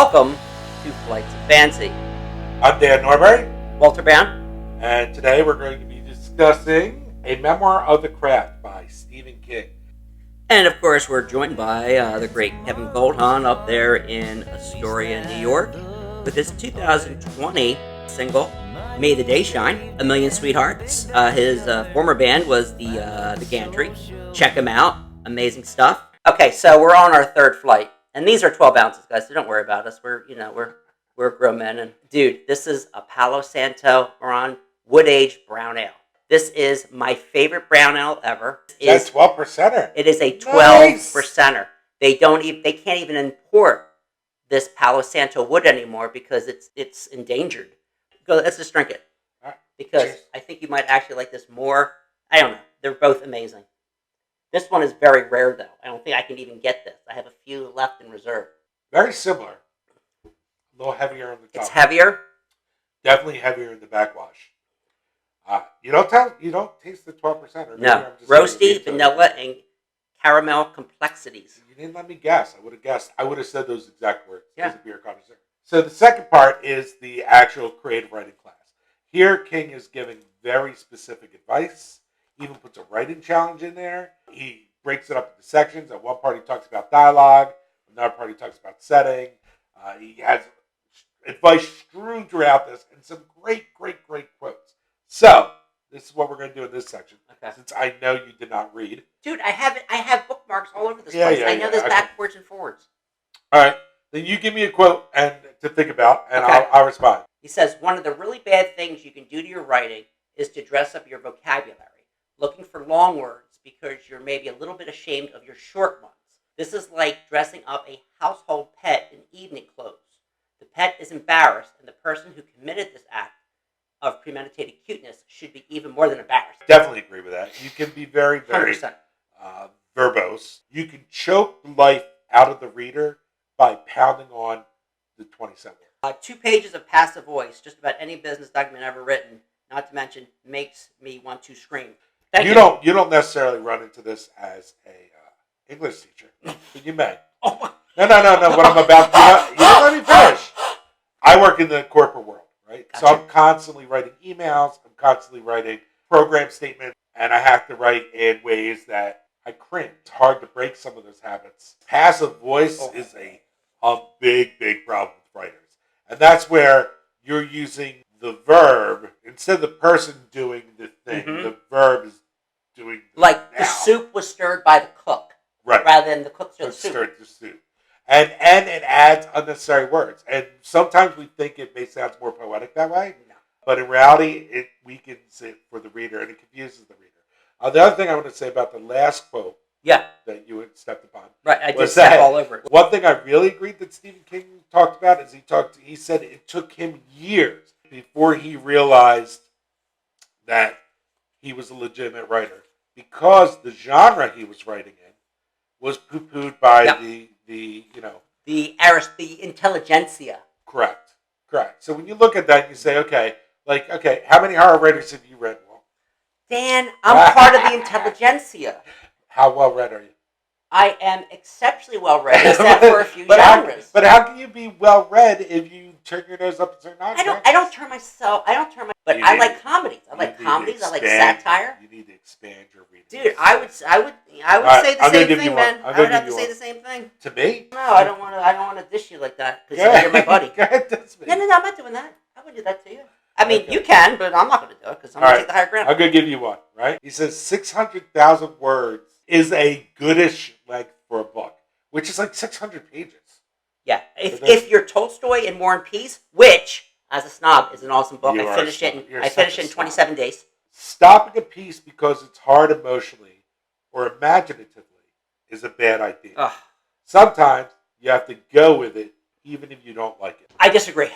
Welcome to Flights of Fancy. I'm Dan Norbury, Walter Bound. and today we're going to be discussing A Memoir of the Craft by Stephen King. And of course, we're joined by the great Kevin Goldhahn up there in Astoria, New York, with his 2020 single, May the Day Shine, A Million Sweethearts. His former band was the Gantry. Check him out. Amazing stuff. Okay, so we're on our third flight. And these are 12 ounces, guys, so don't worry about us. We're grown men. And dude, this is a Palo Santo Moran wood-aged brown ale. This is my favorite brown ale ever. That's 12%er. It is a 12%er. They can't even import this Palo Santo wood anymore because it's endangered. Go, let's just drink it. Because cheers. I think you might actually like this more. I don't know. They're both amazing. This one is very rare, though. I don't think I can even get this. I have a few left in reserve. Very similar. A little heavier on the top. It's heavier? Definitely heavier in the backwash. You don't taste the 12%. No. Roasty, vanilla, and caramel complexities. You didn't let me guess. I would have guessed. I would have said those exact words as a beer connoisseur. So the second part is the actual creative writing class. Here, King is giving very specific advice. Even puts a writing challenge in there. He breaks it up into sections. At one part, he talks about dialogue. Another part, he talks about setting. He has advice strewn throughout this and some great quotes. So, this is what we're going to do in this section. Okay. Since I know you did not read. Dude, I have bookmarks all over this place. I know this backwards and forwards. All right. Then you give me a quote and to think about, and I'll respond. He says, one of the really bad things you can do to your writing is to dress up your vocabulary, looking for long words because you're maybe a little bit ashamed of your short ones. This is like dressing up a household pet in evening clothes. The pet is embarrassed, and the person who committed this act of premeditated cuteness should be even more than embarrassed. Definitely agree with that. You can be very 100%. Verbose. You can choke life out of the reader by pounding on the 20-cent word. 2 pages of passive voice, just about any business document ever written, not to mention, makes me want to scream. You don't necessarily run into this as a English teacher, but you may. Oh. No. What I'm about to you don't let me finish. I work in the corporate world, right? Gotcha. So I'm constantly writing emails. I'm constantly writing program statements, and I have to write in ways that I cringe. It's hard to break some of those habits. Passive voice is a big problem with writers, and that's where you're using the verb instead of the person doing the thing. Mm-hmm. The verb is doing the soup was stirred by the cook, right? Rather than the cook stirred the soup. And it adds unnecessary words. And sometimes we think it may sound more poetic that way, but in reality, it weakens it for the reader and it confuses the reader. The other thing I want to say about the last quote that you had stepped upon, right? I just stepped all over it. One thing I really agreed that Stephen King talked about is he said it took him years before he realized that he was a legitimate writer because the genre he was writing in was poo-pooed by the intelligentsia. Correct. So when you look at that, you say, okay, how many horror writers have you read? Well, Dan, I'm part of the intelligentsia. How well read are you? I am exceptionally well read, except for a few genres. But how can you be well read if you turn your nose up to certain genres? But I like comedies. I like satire. You need to expand your reading. Dude, I would say the same thing, man. I would have to say the same thing. To me? No, I don't want to dish you like that because you're my buddy. Go ahead, dish me. No, I'm not doing that. I wouldn't do that to you. I mean, you can, but I'm not going to do it because I'm going to take the higher ground. I'm going to give you one, right? He says 600,000 words is a goodish length for a book, which is like 600 pages. Yeah. If you're Tolstoy and War and Peace, which, as a snob, is an awesome book. I finished it in 27 days. Stopping a piece because it's hard emotionally or imaginatively is a bad idea. Ugh. Sometimes you have to go with it even if you don't like it. I disagree.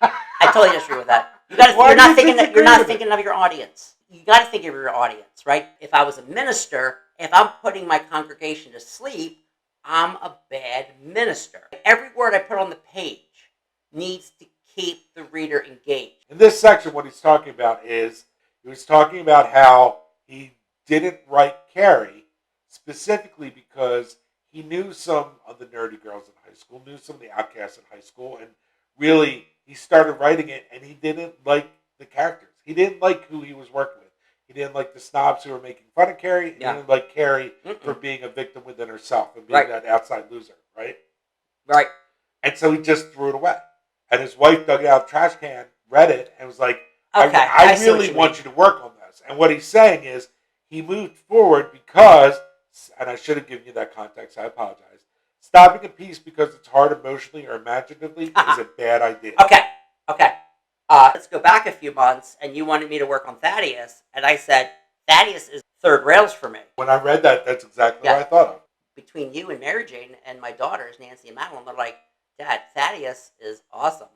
I totally disagree with that. You're not thinking of your audience. You got to think of your audience, right? If I was a minister, if I'm putting my congregation to sleep, I'm a bad minister. Every word I put on the page needs to keep the reader engaged. In this section, what he's talking about is he was talking about how he didn't write Carrie specifically because he knew some of the nerdy girls in high school, knew some of the outcasts in high school, and really he started writing it, and he didn't like the characters. He didn't like who he was working with. He didn't like the snobs who were making fun of Carrie. He didn't like Carrie for being a victim within herself and being that outside loser, right? Right. And so he just threw it away. And his wife dug it out of the trash can, read it, and was like, okay, I really want you to work on this. And what he's saying is he moved forward because, and I should have given you that context, I apologize. Stopping a piece because it's hard emotionally or imaginatively is a bad idea. Okay. Let's go back a few months, and you wanted me to work on Thaddeus, and I said, Thaddeus is third rails for me. When I read that, that's exactly what I thought of. Between you and Mary Jane and my daughters, Nancy and Madeline, they're like, Dad, Thaddeus is awesome.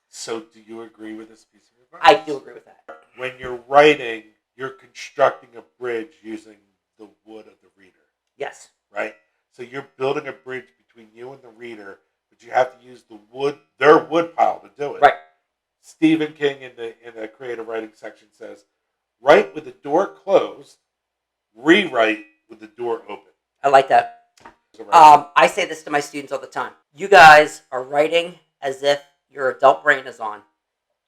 So do you agree with this piece of advice? I do agree with that. When you're writing, you're constructing a bridge using the wood of the reader. Yes. Right? So you're building a bridge between you and the reader, but you have to use their wood pile to do it. Right. Stephen King in the creative writing section says, write with the door closed, rewrite with the door open. I like that. I say this to my students all the time. You guys are writing as if your adult brain is on.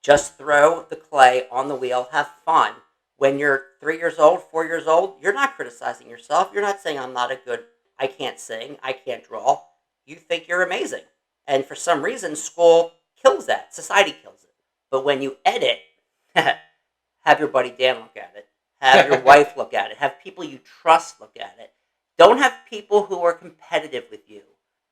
Just throw the clay on the wheel. Have fun. When you're 3 years old, 4 years old, you're not criticizing yourself. You're not saying I can't sing, I can't draw. You think you're amazing. And for some reason, school kills that. Society kills it. But when you edit, have your buddy Dan look at it. Have your wife look at it. Have people you trust look at it. Don't have people who are competitive with you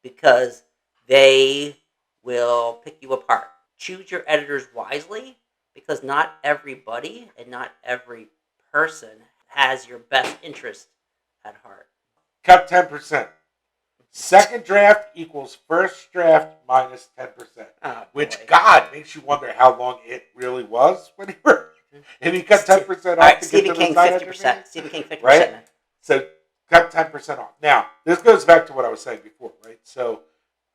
because they will pick you apart. Choose your editors wisely because not everybody and not every person has your best interest at heart. Cut 10%. Second draft equals first draft minus 10%. Oh, which, God, makes you wonder how long it really was when you were... If you cut 10% off all right, to Stephen get to King, the 50%. Stephen King, 50%. Right? So cut 10% off. Now, this goes back to what I was saying before, right? So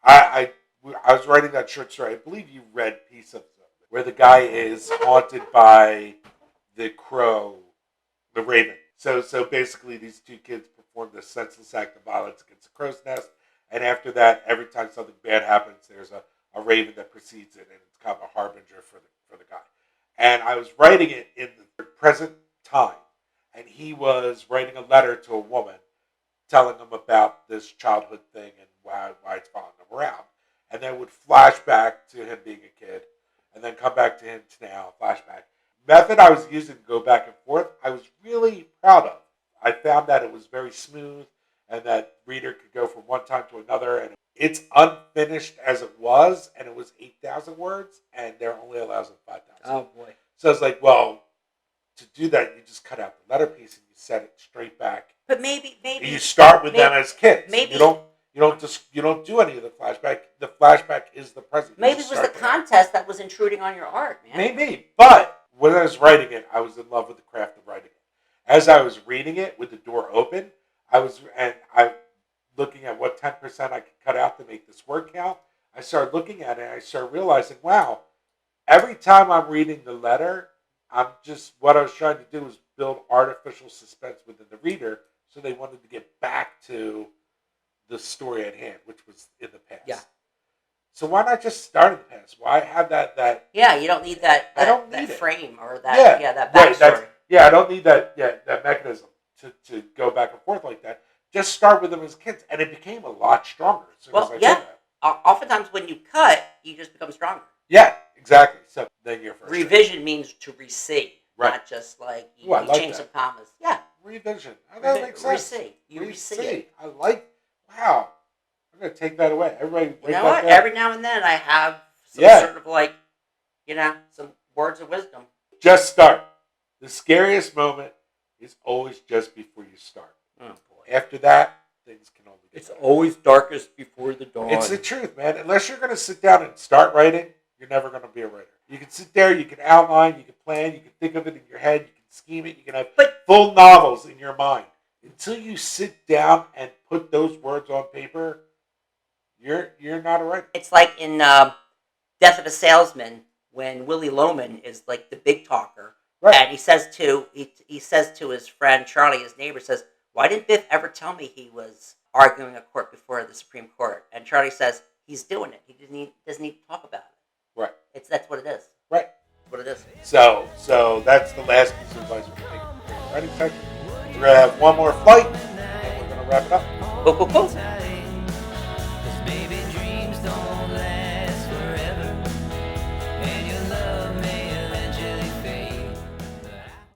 I was writing that short story. I believe you read piece of it, where the guy is haunted by the crow, the raven. So basically these two kids perform this senseless act of violence against the crow's nest. And after that, every time something bad happens, there's a raven that precedes it. And it's kind of a harbinger for the guy. And I was writing it in the present time. And he was writing a letter to a woman telling him about this childhood thing and why it's following him around. And then would flash back to him being a kid. And then come back to him to now, flashback. Method I was using to go back and forth, I was really proud of. I found that it was very smooth and that reader could go from one time to another. And it's unfinished as it was, and it was 8,000 words, and they're only allowing 5,000. Oh, boy. So it's like, well, to do that, you just cut out the letter piece and you set it straight back. But maybe you start with them as kids. Maybe you don't do any of the flashback. The flashback is the present. Maybe it was the contest that was intruding on your art, man. Maybe, but when I was writing it, I was in love with the craft of writing it. As I was reading it with the door open, I looking at what 10% I could cut out to make this word count. I started looking at it and I started realizing, wow, every time I'm reading the letter, what I was trying to do was build artificial suspense within the reader so they wanted to get back to the story at hand, which was in the past. Yeah. So why not just start in the past? Why have that? Yeah, you don't need that. I don't need that it. frame or that. Yeah, that backstory. Right, I don't need that. Yeah, that mechanism to go back and forth like that. Just start with them as kids, and it became a lot stronger as soon as I did that. Oftentimes when you cut, you just become stronger. Yeah, exactly. So then you're first. Revision means to re-see, right? Not just like you like change some commas. Yeah. Revision. That makes sense. Re-see. You re-see it. I like. Wow. I'm gonna take that away. Everybody. You know what? Every now and then I have some sort of like, some words of wisdom. Just start. The scariest moment is always just before you start. Oh boy. After that, things can only get better. Always darkest before the dawn. It's the truth, man. Unless you're going to sit down and start writing, you're never going to be a writer. You can sit there, you can outline, you can plan, you can think of it in your head, you can scheme it, you can have full novels in your mind. Until you sit down and put those words on paper, you're not a writer. It's like in Death of a Salesman when Willie Loman is like the big talker. Right. And he says to his friend Charlie, his neighbor, says, Why didn't Biff ever tell me he was arguing a court before the Supreme Court? And Charlie says he's doing it. He doesn't need to talk about it. Right. That's what it is. Right. That's what it is. So that's the last piece of advice we're taking. Ready, section? We're gonna have one more fight, and we're gonna wrap it up. Cool.